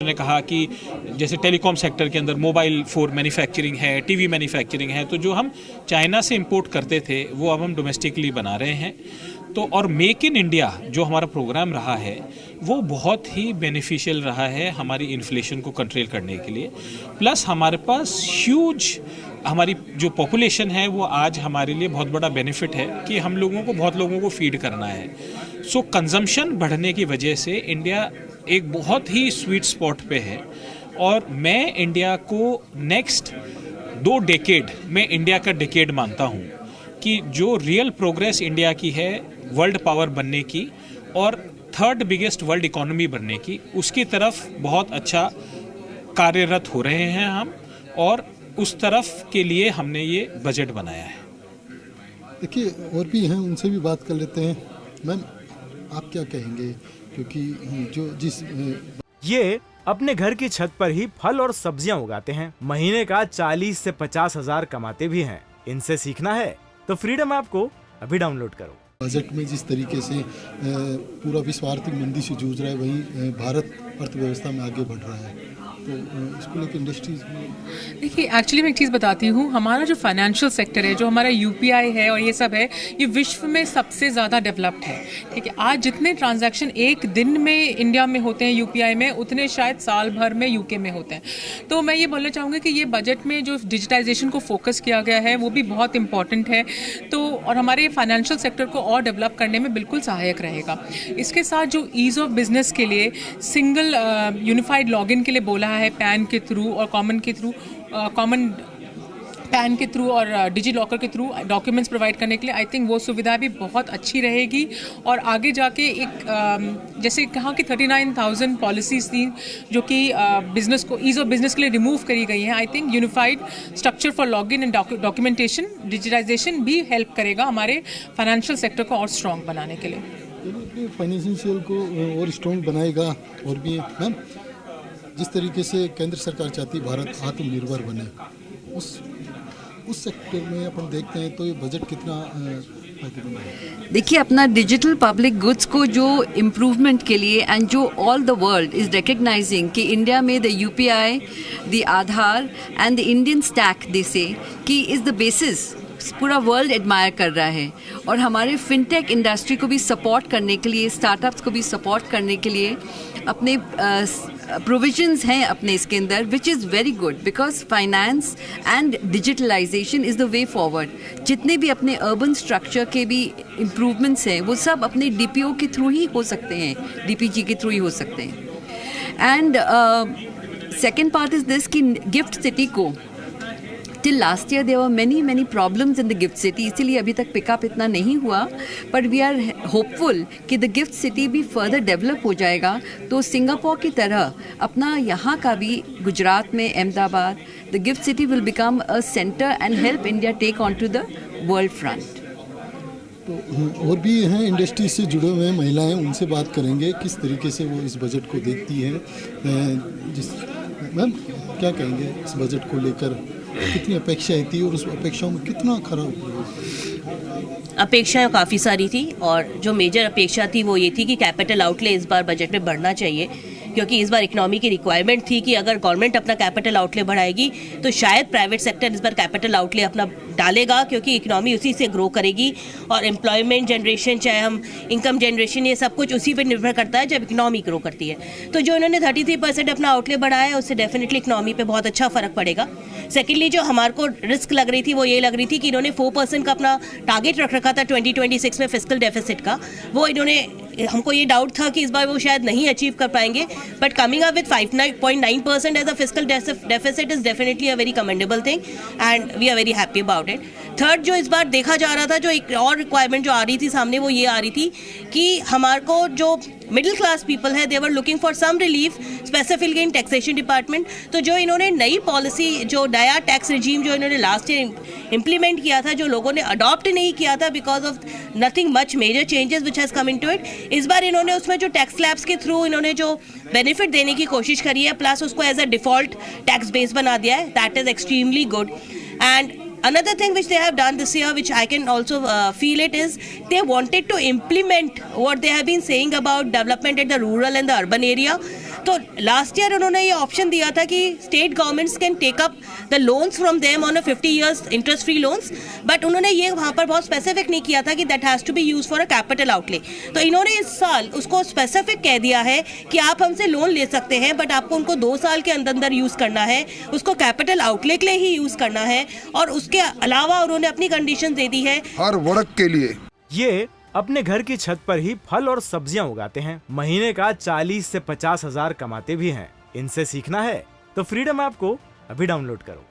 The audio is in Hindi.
ने कहा कि जैसे टेलीकॉम सेक्टर के अंदर मोबाइल फ़ोन मैन्युफैक्चरिंग है, टीवी मैन्युफैक्चरिंग है, तो जो हम चाइना से इंपोर्ट करते थे वो अब हम डोमेस्टिकली बना रहे हैं। तो और मेक इन इंडिया जो हमारा प्रोग्राम रहा है वो बहुत ही बेनिफिशियल रहा है हमारी इन्फ्लेशन को कंट्रोल करने के लिए। प्लस हमारे पास ह्यूज हमारी जो पॉपुलेशन है वो आज हमारे लिए बहुत बड़ा बेनिफिट है कि हम लोगों को बहुत लोगों को फीड करना है। सो कंजम्पशन बढ़ने की वजह से इंडिया एक बहुत ही स्वीट स्पॉट पे है और मैं इंडिया को नेक्स्ट 2 डेकेड में इंडिया का डेकेड मानता हूँ कि जो रियल प्रोग्रेस इंडिया की है वर्ल्ड पावर बनने की और 3rd बिगेस्ट वर्ल्ड इकोनॉमी बनने की, उसकी तरफ बहुत अच्छा कार्यरत हो रहे हैं हम और उस तरफ के लिए हमने ये बजट बनाया है। देखिए और भी हैं, उनसे भी बात कर लेते हैं। मैम आप क्या कहेंगे, क्योंकि जो जिस ये अपने घर की छत पर ही फल और सब्जियां उगाते हैं, महीने का 40 से 50 हजार कमाते भी हैं। इनसे सीखना है तो फ्रीडम ऐप को अभी डाउनलोड करो। बजट में जिस तरीके से पूरा विश्व आर्थिक मंदी से जूझ रहा है, वहीं भारत अर्थव्यवस्था में आगे बढ़ रहा है, तो इसको लेकर इंडस्ट्रीज में देखिए एक्चुअली मैं एक चीज़ बताती हूँ, हमारा जो फाइनेंशियल सेक्टर है, जो हमारा यूपीआई है और ये सब है, ये विश्व में सबसे ज़्यादा डेवलप्ड है। ठीक है, आज जितने ट्रांजैक्शन एक दिन में इंडिया में होते हैं यूपीआई में, उतने शायद साल भर में यूके में होते हैं। तो मैं ये बोलना चाहूँगी कि ये बजट में जो डिजिटाइजेशन को फोकस किया गया है वो भी बहुत इंपॉर्टेंट है, तो और हमारे फाइनेंशियल सेक्टर को और डेवलप करने में बिल्कुल सहायक रहेगा। इसके साथ जो ईज़ ऑफ बिजनेस के लिए सिंगल यूनिफाइड लॉगिन के लिए बोला है पैन के थ्रू और कॉमन पैन के थ्रू और डिजी लॉकर के थ्रू डॉक्यूमेंट्स प्रोवाइड करने के लिए, आई थिंक वो सुविधा भी बहुत अच्छी रहेगी। और आगे जाके एक जैसे कहा कि 39,000 पॉलिसीज थी जो कि बिजनेस को ईज़ ऑफ बिजनेस के लिए रिमूव करी गई हैं। I think unified structure for login and documentation digitization भी हेल्प करेगा हमारे फाइनेंशियल सेक्टर को और स्ट्रॉन्ग बनाने के लिए। फाइनेंशियल को और स्ट्रॉन्ग बनाएगा। और भी मैम जिस तरीके से केंद्र सरकार चाहती है भारत आत्मनिर्भर बने, उस सेक्टर में अपन देखते हैं तो ये बजट कितना फायदेमंद है। देखिए अपना डिजिटल पब्लिक गुड्स को जो इम्प्रूवमेंट के लिए एंड जो all the world is recognising कि इंडिया में the UPI, the Aadhaar and the Indian stack they say कि इज द बेसिस पूरा वर्ल्ड एडमायर कर रहा है। और हमारे फिनटेक इंडस्ट्री को भी सपोर्ट करने के लिए, स्टार्टअप्स को भी सपोर्ट करने के लिए अपने प्रोविजंस हैं अपने इसके अंदर, which is very good because finance and digitalization is the way forward. जितने भी अपने अर्बन स्ट्रक्चर के भी इम्प्रूवमेंट्स हैं वो सब अपने डीपीओ के थ्रू ही हो सकते हैं, डीपीजी के थ्रू ही हो सकते हैं। And second part is this कि गिफ्ट सिटी को Till last year there were many problems in the gift city, इसीलिए अभी तक पिकअप इतना नहीं हुआ, but we are hopeful कि the gift city भी further develop हो जाएगा। तो सिंगापुर की तरह अपना यहाँ का भी गुजरात में Ahmedabad, the gift city will become a center and help India take on to the world front। तो और भी हैं इंडस्ट्री से जुड़े हुए महिलाएं, उनसे बात करेंगे किस तरीके से वो इस बजट को देखती हैं। मैम क्या कहेंगे इस बजट को लेकर, कितनी अपेक्षाएं थी और उस अपेक्षाओं में कितना खरा हुआ? अपेक्षाएं काफ़ी सारी थी और जो मेजर अपेक्षा थी वो ये थी कि कैपिटल आउटले इस बार बजट में बढ़ना चाहिए, क्योंकि इस बार इकोनॉमी की रिक्वायरमेंट थी कि अगर गवर्नमेंट अपना कैपिटल आउटले बढ़ाएगी तो शायद प्राइवेट सेक्टर इस बार कैपिटल आउटले अपना डालेगा, क्योंकि इकोनॉमी उसी से ग्रो करेगी और एम्प्लॉयमेंट जनरेशन, चाहे हम इनकम जनरेशन, ये सब कुछ उसी पर निर्भर करता है जब इकोनॉमी ग्रो करती है। तो जो इन्होंने 33% अपना आउटले बढ़ाया है उससे डेफिनेटली इकोनॉमी पे बहुत अच्छा फ़र्क पड़ेगा। सेकेंडली जो हमारे को रिस्क लग रही थी वो ये लग रही थी कि इन्होंने 4% का अपना टारगेट रख रखा था 2026 में फिस्कल डेफिसिट का, वो इन्होंने, हमको ये डाउट था कि इस बार वो शायद नहीं अचीव कर पाएंगे, but coming up with 5.9% as a fiscal deficit is definitely a very commendable thing and we are very happy about it. Third जो इस बार देखा जा रहा था, जो एक और रिक्वायरमेंट जो आ रही थी सामने, वो ये आ रही थी कि हमारे को जो मिडिल क्लास पीपल है they were looking for some relief specifically in taxation department. तो जो इन्होंने नई पॉलिसी, जो नया टैक्स रिजीम जो इन्होंने लास्ट ईयर इम्प्लीमेंट किया था, जो लोगों ने अडॉप्ट नहीं किया था because of nothing much major changes which has come into it, इस बार इन्होंने उसमें जो टैक्स स्लैब्स के थ्रू इन्होंने जो बेनिफिट देने की कोशिश करी है, प्लस उसको as a default tax base बना दिया है, that is extremely good. And Another thing which they have done this year, which I can also feel it, is they wanted to implement what they have been saying about development at the rural and the urban area. तो लास्ट ईयर उन्होंने ये ऑप्शन दिया था कि state governments can take up the loans from them on a 50 years interest free loans, but उन्होंने ये वहाँ पर बहुत स्पेसिफिक नहीं किया था कि that has to be use for a capital outlay. तो इन्होंने इस साल उसको स्पेसिफिक कह दिया है कि आप हमसे लोन ले सकते हैं, बट आपको उनको 2 साल के अंदर अंदर यूज़ करना है, उसको कैपिटल आउटले के लिए ही यूज़ करना है। और उसके अलावा उन्होंने अपनी कंडीशन दे दी है हर वर्ग के लिए। ये अपने घर की छत पर ही फल और सब्जियां उगाते हैं, महीने का 40 से 50 हजार कमाते भी हैं। इनसे सीखना है तो फ्रीडम ऐप को अभी डाउनलोड करो।